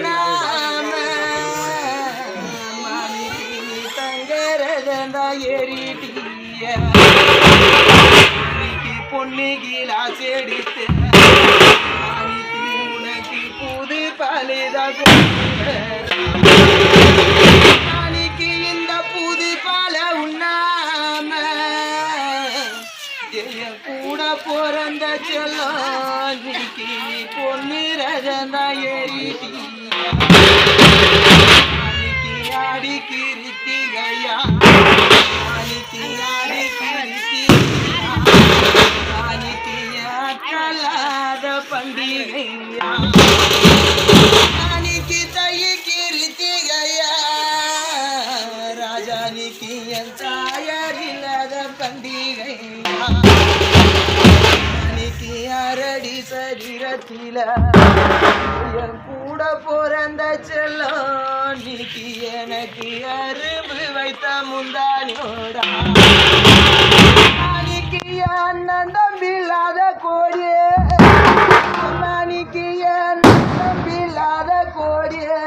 நாம மணிக்கு தங்கரதா ஏறிட்டிய பொண்ணு கீழா செடித்து மணிக்கு உனக்கு புது பழுதா மணிக்கு இந்த புது பல உண்ணாம கூட பிறந்த செல்லம் பொண்ணு ரஜந்தா ஏறிட்டி ஆடி கிருத்திகையா ஆடி கலாத பண்டிகையா தை கிருத்திகையா ராஜானிக்கு என் தாயாரில்லாத பண்டிகையா அரடி சரீரத்தில என் கூட பிறந்த செல்லம் நீக்கு எனக்கு அரும்பு வைத்த முந்தானியோடா நீக்கு அண்ணன் தம்பில்லாத கோடியே நீக்கு என் தம்பில்லாத கோடியே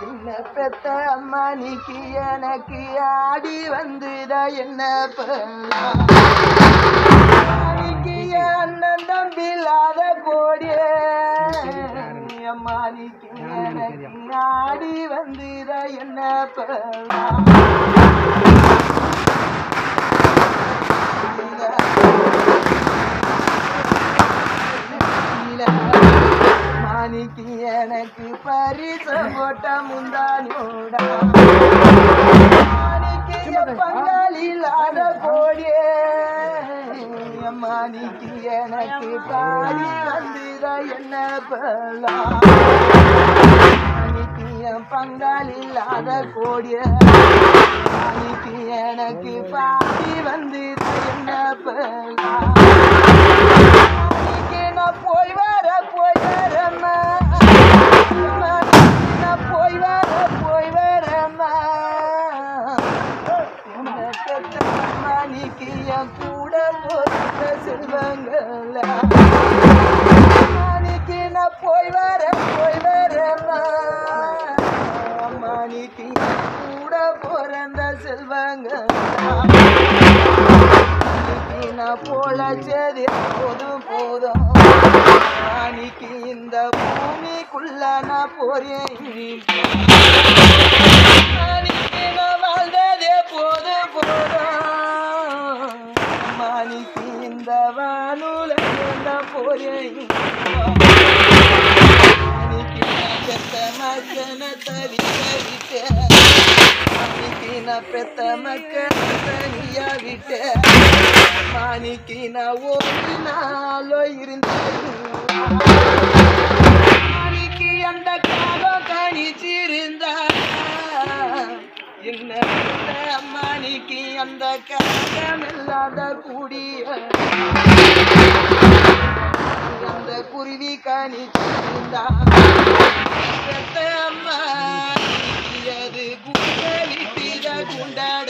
என்ன பெத்த அம்மா நீக்கு எனக்கு ஆடி வந்துதா என்ன அண்ணன் தம்பில்லாத கோடியே அம்மா நீக்கு எனக்கு ஆடி வந்துதா என்ன மாணிக்கு எனக்கு பரிசம் போட்ட முந்தானியோட மாணிக்கு பங்காளில்லாத கோடியே மாணிக்கு எனக்கு பாடி வந்துத என்ன மாணிக்கு என் பங்காளில்லாத கோடிய மாணிக்கு எனக்கு பாடி வந்துத என்ன நான் போய் வரம்மா நான் போய் வரம்மா மாணிக்கு என் கூட போட்ட செல்வங்கள மாணிக்கு நான் போய் வரம்மா மாணிக்கு கூட பிறந்த செல்வங்கள நான் பொழைச்சது போதும் மாணிக்கு இந்த பூமிக்குள்ள நான் போறேன் மாணிக்கு நான் வாழ்ந்ததே போதும் மாணிக்கு இந்த வானுல போறேன் மாணிக்கு நான் பெத்த மகனை தவிக்க மாணிக்கு நான் பெத்த மகனை தனியா விட்டேன் மாணிக்கு நான் ஒரு நாளோ இருந்தேன் மாணிக்கு அந்த காலம் கணிச்சிருந்த என்ன மாணிக்கு அந்த காலம் இல்லாத கூடிய அந்த குருவி கணிச்சிருந்தா அம்மா அது குண்டலிட்டித குண்டாட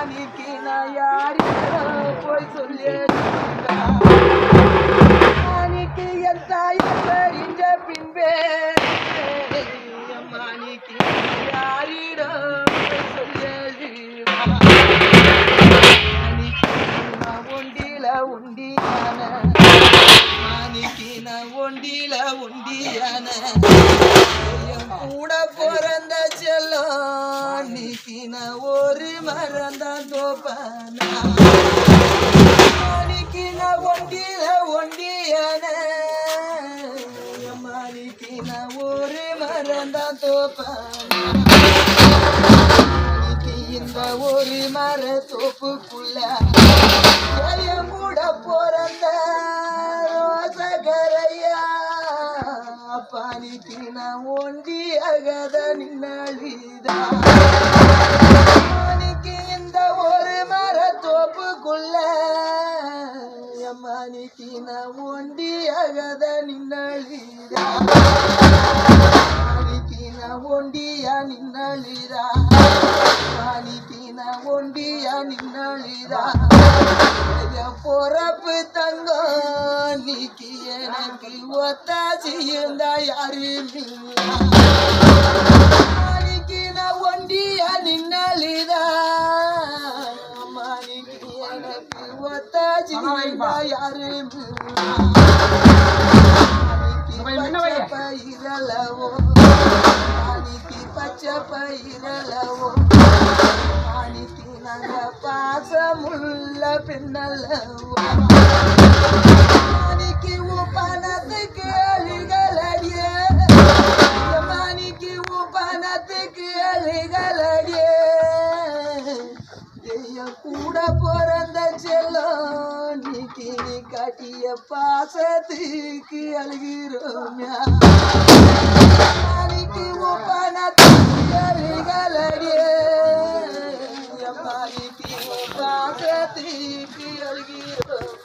மாணிக்கு நான் யாரிடம் போய் சொல்லிட்டு மாணிக்கு என் தாயார் தெரிஞ்ச பின்பே மாணிக்கு யாரிடம் போய் சொல்லிட்டு மாணிக்கு நான் ஒண்டில உண்டியான மாணிக்கு நான் ஒண்டில உண்டியான கூட பிறந்த செல்லம் நீக்கு நான் ஒரு மறந்தான் தோப்பானா மாணிக்கு நான் ஒண்டியான மாணிக்கு நான் ஒரு மறந்தான் தோப்பானா மாணிக்கு இந்த ஒரு மர தோப்புக்குள்ள கூட பிறந்த ரோசகரையா பாணிக்கு நான் ஒண்டி அகத நின்னாளிதா மாணிக்கு இந்த ஒரு மர தோப்புக்குள்ள மாணிக்கு நான் ஒண்டி அகத நின்னாளிதா மாணிக்கு ஒண்டியா நின்னழிதா மாணிக்கின ஒண்டியா நின்னழிதா பொறப்பு தங்கம் நீக்கி எனக்கு ஒத்தாசியிருந்தா யாரு மாணிக்கின ஒண்டியா நின்னழிதா மாணிக்கு எனக்கு ஒத்தாசியிருந்தா யாரு பயிரலவோ மாணிக்கு பச்சை பயிரலவோ மாணிக்கு நாங்க பாசமுள்ள பெண்ணல்லவோ மாணிக்கு பணத்துக்கு அழிகளடியே மாணிக்கு பணத்துக்கு அழிகளடியே கூட பிறந்த செல்லம் நீக்கி நீ காட்டிய பாசத்துக்கு அழுகிறோம்யா மாணிக்கு பணத்துக்கு அழிகளடியே மாணிக்கு பாசத்துக்கு அழுகிறோம்